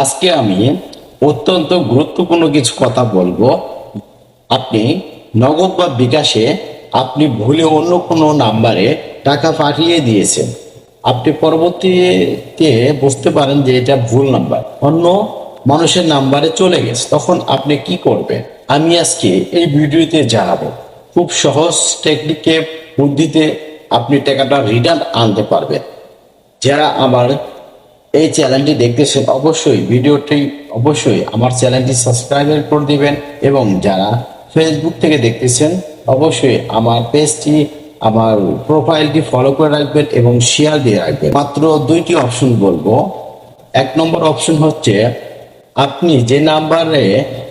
আজকে আমি অত্যন্ত গুরুত্বপূর্ণ কিছু কথা বলবো। আপনি নগদ বা বিকাশে আপনি ভুলে অন্য কোনো নাম্বারে টাকা পাঠিয়ে দিয়েছেন। আপনি পরবর্তীতে বুঝতে পারেন যে এটা ভুল নাম্বার, অন্য মানুষের নাম্বারে চলে গেছে। তখন আপনি কি করবেন আমি আজকে এই ভিডিওতে জানাবো। খুব সহজ টেকনিকে বুদ্ধিতে আপনি টাকাটা রিটার্ন আনতে পারবেন। যারা আমার এই চ্যানেলটি দেখতেছেন অবশ্যই আমার চ্যানেলটি সাবস্ক্রাইব করে দিবেন, এবং যারা ফেসবুক থেকে দেখতেছেন অবশ্যই আমার পেজটি, আমার প্রোফাইলটি ফলো করে রাখবেন এবং শেয়ার দিয়ে রাখবেন। মাত্র দুইটি অপশন বলবো। এক নম্বর অপশন হচ্ছে, আপনি যে নাম্বারে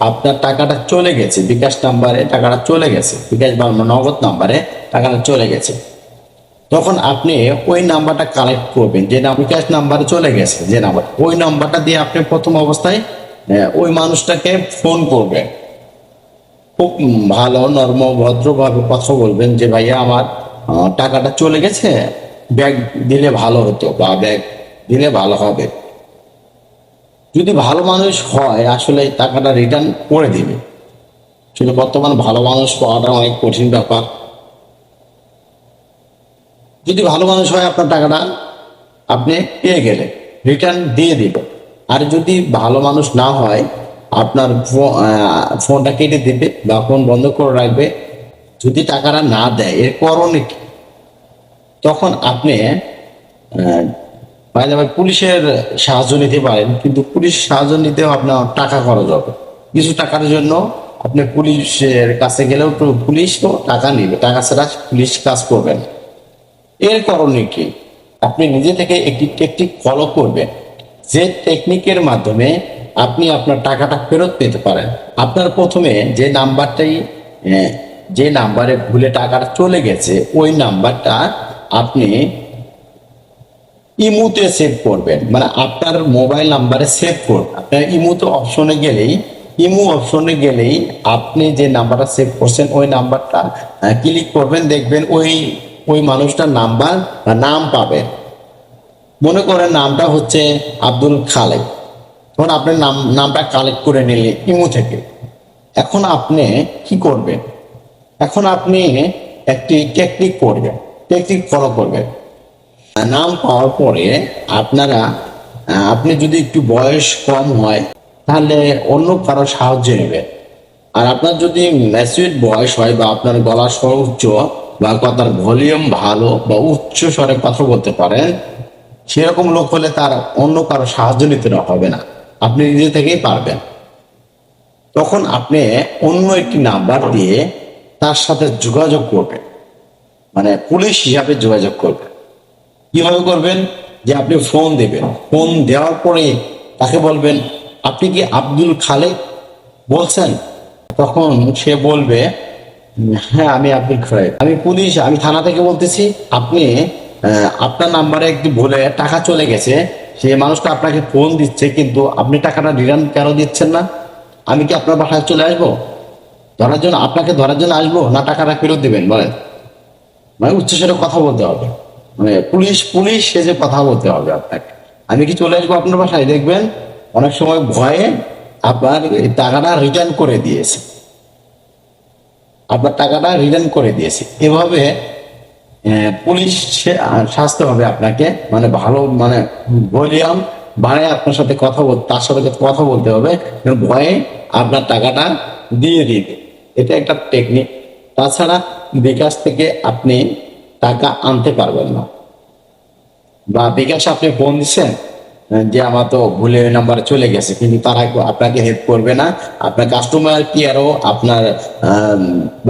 আপনার টাকাটা চলে গেছে, বিকাশ নাম্বারে টাকাটা চলে গেছে, বিকাশ বা নগদ নাম্বারে টাকাটা চলে গেছে, তখন আপনি ওই নাম্বারটা কালেক্ট করবেন। যে বিকাশ নাম্বারে চলে গেছে যে নাম্বার, ওই নাম্বারটা দিয়ে আপনি প্রথম অবস্থায় ওই মানুষটাকে ফোন করবেন। খুব ভালো নর্ম ভদ্রভাবে কথা বলবেন যে ভাইয়া আমার টাকাটা চলে গেছে, ব্যাগ দিলে ভালো হতো বা ব্যাগ দিলে ভালো হবে। যদি ভালো মানুষ হয় আসলে টাকাটা রিটার্ন করে দিবে। আসলে বর্তমান ভালো মানুষ পাওয়াটা অনেক কঠিন ব্যাপার। যদি ভালো মানুষ হয় আপনার টাকাটা আপনি পেয়ে গেলে রিটার্ন দিয়ে দিল। আর যদি ভালো মানুষ না হয় আপনার ফোনটা কেটে দিবে বা ফোন বন্ধ করে রাখবে। যদি টাকাটা না দেয় এর করণীয় কি? তখন আপনি বাইরে পুলিশের সাহায্য নিতে পারেন, কিন্তু পুলিশ সাহায্য নিতেও আপনার টাকা খরচ হবে। কিছু টাকার জন্য আপনি পুলিশের কাছে গেলেও তো পুলিশ তো টাকা নিবে, টাকা ছাড়া পুলিশ কাজ করবে না। এর করণীয় কি? আপনি নিজে থেকে একটি টেকনিক ফলো করবেন, যে টেকনিকের মাধ্যমে আপনি আপনার টাকাটা ফেরত পেতে পারেন। আপনার প্রথমে যে নাম্বারে ভুলে টাকাটা চলে গেছে ওই নাম্বারটা আপনি ইমুতে সেভ করবেন, মানে আপনার মোবাইল নাম্বারে সেভ করবেন। আপনার ইমু অপশনে গেলেই আপনি যে নাম্বারটা সেভ করছেন ওই নাম্বারটা ক্লিক করবেন, দেখবেন ওই ওই মানুষটার নাম্বার বা নাম পাবেন। মনে করেন নামটা হচ্ছে আব্দুল খালেক। তখন আপনি নামটা কালেক্ট করে নিলে ইমু থেকে। এখন আপনি কি করবেন? এখন আপনি একটি টেকনিক করবেন, টেকনিক ফলো করবেন। নাম পাওয়ার পরে আপনি যদি একটু বয়স কম হয় তাহলে অন্য কারো সাহায্য নেবেন। আর আপনার যদি ম্যাচিউর বয়স হয় বা আপনার গলার স্বর উচ্চ বা কথার ভলিউম ভালো বা উচ্চ স্বরে কথা বলতে পারেন, সেরকম লোক হলে তার অন্য কারো সাহায্য নিতে হবে না, আপনি নিজে থেকেই পারবেন। তখন আপনি অন্য একটি নাম্বার দিয়ে তার সাথে যোগাযোগ করবেন, মানে পুলিশ হিসাবে যোগাযোগ করবেন। কিভাবে করবেন? যে আপনি ফোন দেবেন, ফোন দেওয়ার পরে তাকে বলবেন, আপনি কি আব্দুল খালেক বলছেন? তখন সে বলবে, হ্যাঁ আমি আব্দুল খালেক, আমি পুলিশ, আমি থানা থেকে বলতেছি। আপনি আপনার নাম্বারে একটি ভুলে টাকা চলে গেছে, সেই মানুষটা আপনাকে ফোন দিচ্ছে, কিন্তু আপনি টাকাটা রিটার্ন কেন দিচ্ছেন না? আমি কি আপনার বাসায় চলে আসবো আপনাকে ধরার জন্য আসবো, না টাকাটা ফেরত দিবেন বলেন? মানে উচ্চস্বরে কথা বলতে হবে, মানে পুলিশ পুলিশ সেজে কথা বলতে হবে আপনাকে। আমি কি চলে আসবো আপনার বাসায়? দেখবেন অনেক সময় ভয়ে আপনার এই টাকাটা রিটার্ন করে দিয়েছে, আপনার টাকাটা রিটার্ন করে দিয়েছে। এভাবে পুলিশ শাস্তি হবে আপনাকে, মানে ভালো, মানে ভলিউম বাড়ায় আপনার সাথে কথা বলতে, তার সাথে কথা বলতে হবে, ভয়ে আপনার টাকাটা দিয়ে দিবে। এটা একটা টেকনিক। তাছাড়া বিকাশ থেকে আপনি টাকা আনতে পারবেন না, বা বিকাশ আপনি ফোন দিচ্ছেন যে আমার তো ভুলে ওই নাম্বারে চলে গেছে, কিন্তু তারা আপনাকে হেল্প করবে না। আপনার কাস্টমার কেয়ারও, আপনার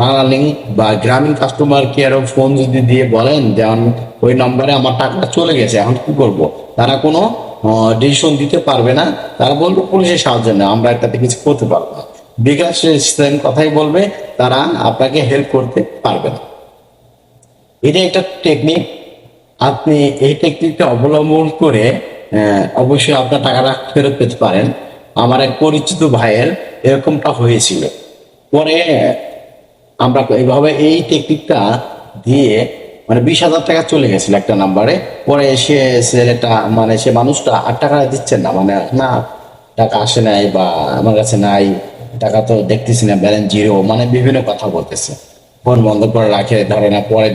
বাংলালিংক বা গ্রামীণ কাস্টমার কেয়ারও ফোন যদি দিয়ে বলেন যে ওই নম্বরে আমার টাকাটা চলে গেছে, এখন কি করব, তারা কোনো ডিসিশন দিতে পারবে না। তারা বলবে পুলিশের সাহায্য নেই, আমরা এটাতে কিছু করতে পারবো না। বিকাশ সেম কথাই বলবে, তারা আপনাকে হেল্প করতে পারবে না। এটা একটা টেকনিক। আপনি এই টেকনিকটা অবলম্বন করে অবশ্যই আপনার টাকাটা ফেরত পেতে পারেন। আমার এক পরিচিত ভাইয়ের এরকমটা হয়েছিল। পরে আমরা এইভাবে এই টেকনিকটা দিয়ে, মানে 20,000 টাকা চলে গেছিল একটা নাম্বারে। পরে সে ছেলেটা, মানে সে মানুষটা আর টাকা দিচ্ছেন না, মানে না টাকা আসে নাই বা আমার কাছে নাই, টাকা তো দেখতেছি না, ব্যালেন্স জিরো, মানে বিভিন্ন কথা বলতেছে। ফোন বন্ধ করে রাখে, ধরে না পরে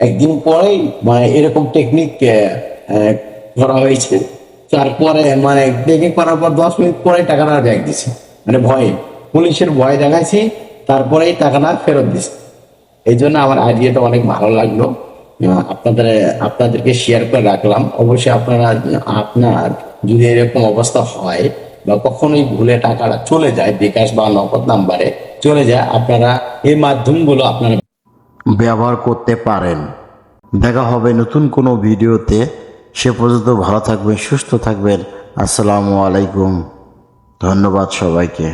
একদিন পরেই মানে এরকম টেকনিক করা হয়েছে। তারপরে মানে টেকনিক করার পর 10 মিনিট পরে টাকাটা ব্যাক দিছে, মানে ভয়ে, পুলিশের ভয় দেখাইছি, তারপরেই টাকাটা ফেরত দিছে। এই জন্য আমার আইডিয়াটা অনেক ভালো লাগলো। আপনাদেরকে শেয়ার করে রাখলাম। অবশ্যই আপনার যদি এরকম অবস্থা হয় বা কখনোই ভুলে টাকাটা চলে যায়, বিকাশ বা নগদ নাম্বারে চলে যায়, আপনারা এই মাধ্যমগুলো আপনারা ব্যবহার করতে পারেন। দেখা হবে নতুন কোনো ভিডিওতে। সে পর্যন্ত ভালো থাকবেন, সুস্থ থাকবেন। আসসালামু আলাইকুম। ধন্যবাদ সবাইকে।